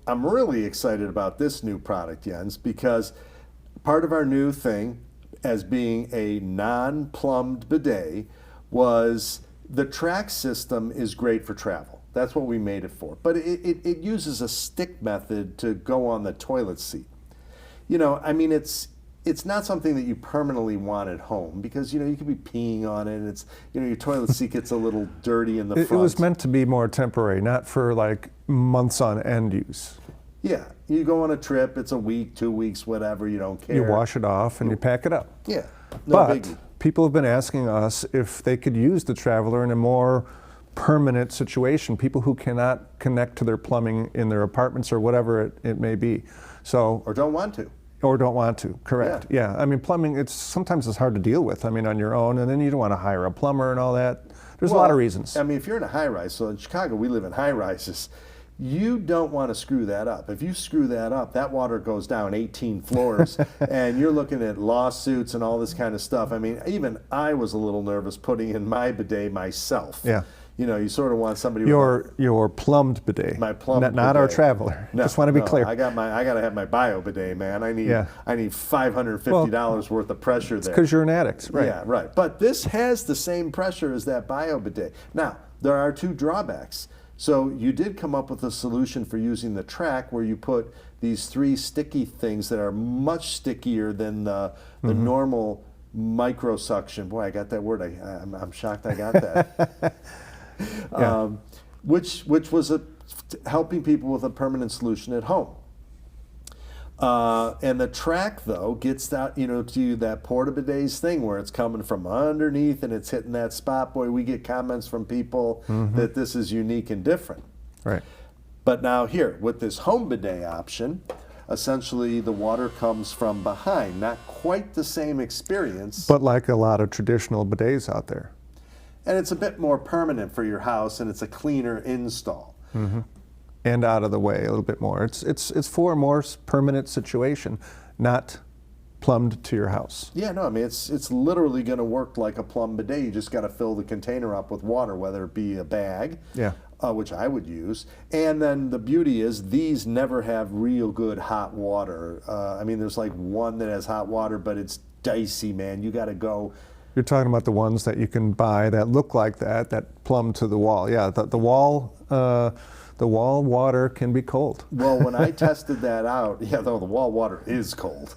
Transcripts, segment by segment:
I'm really excited about this new product, Jens, because part of our new thing as being a non-plumbed bidet was the track system is great for travel. That's what we made it for. But it uses a stick method to go on the toilet seat. You know, I mean, it's not something that you permanently want at home because, you know, you could be peeing on it and it's, you know, your toilet seat gets a little dirty in the front. It was meant to be more temporary, not for like months on end use. Yeah, you go on a trip, it's a week, 2 weeks, whatever, you don't care. You wash it off and you pack it up. Yeah, no but biggie. People have been asking us if they could use the Traveler in a more permanent situation, people who cannot connect to their plumbing in their apartments or whatever it may be. So, or don't want to. Or don't want to, correct. Yeah. I mean, plumbing, sometimes it's hard to deal with, I mean, on your own, and then you don't want to hire a plumber and all that. There's a lot of reasons. I mean, if you're in a high rise, so in Chicago we live in high rises, you don't want to screw that up. If you screw that up, that water goes down 18 floors and you're looking at lawsuits and all this kind of stuff. I mean, even I was a little nervous putting in my bidet myself. Yeah. You know, you sort of want somebody. Your plumbed bidet. My plumbed bidet. Not our Traveler. No, just want to be clear. I got to have my bio bidet, man. I need $550 worth of pressure there. Because you're an addict, right? Yeah, right. But this has the same pressure as that bio bidet. Now, there are two drawbacks. So you did come up with a solution for using the track where you put these 3 sticky things that are much stickier than the normal microsuction. Boy, I got that word. I'm shocked I got that. Yeah. Which was helping people with a permanent solution at home. And the track, though, gets that, you know, to that PortaBidets thing where it's coming from underneath and it's hitting that spot. Boy, we get comments from people that this is unique and different. Right. But now here, with this home bidet option, essentially the water comes from behind. Not quite the same experience. But like a lot of traditional bidets out there. And it's a bit more permanent for your house, and it's a cleaner install. And out of the way a little bit more. It's for a more permanent situation, not plumbed to your house. Yeah, no, I mean, it's literally going to work like a plumb bidet. You just got to fill the container up with water, whether it be a bag, which I would use. And then the beauty is these never have real good hot water. I mean, there's like one that has hot water, but it's dicey, man. You got to go. You're talking about the ones that you can buy that look like that plumb to the wall. Yeah, the wall water can be cold. Well, when I tested that out, yeah, though the wall water is cold,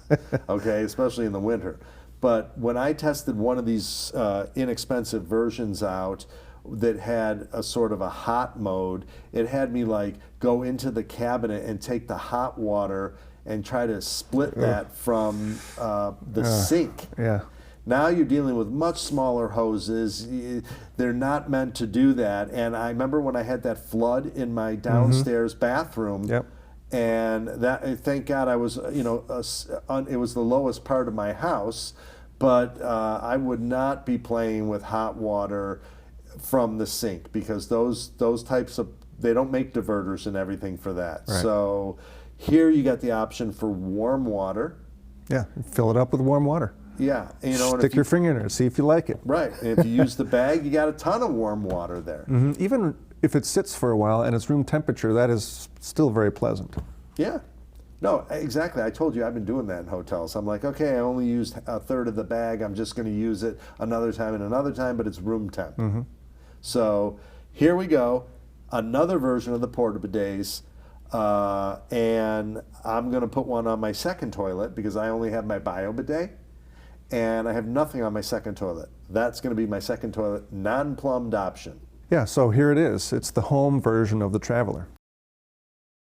okay, especially in the winter. But when I tested one of these inexpensive versions out that had a sort of a hot mode, it had me like go into the cabinet and take the hot water and try to split that from the sink. Yeah. Now you're dealing with much smaller hoses. They're not meant to do that. And I remember when I had that flood in my downstairs bathroom, and that, thank God I was, you know, it was the lowest part of my house, but I would not be playing with hot water from the sink because those types of, they don't make diverters and everything for that. Right. So here you got the option for warm water. Yeah, fill it up with warm water. Yeah, you know, stick your finger in it, see if you like it. Right, and if you use the bag, you got a ton of warm water there. Even if it sits for a while and it's room temperature, that is still very pleasant. Yeah, no, exactly. I told you I've been doing that in hotels. I'm like, okay, I only used a third of the bag. I'm just going to use it another time and another time, but it's room temp. So here we go, another version of the PortaBidets. And I'm going to put one on my second toilet because I only have my bio bidet. And I have nothing on my second toilet. That's going to be my second toilet, non-plumbed option. Yeah, so here it is. It's the home version of the Traveler.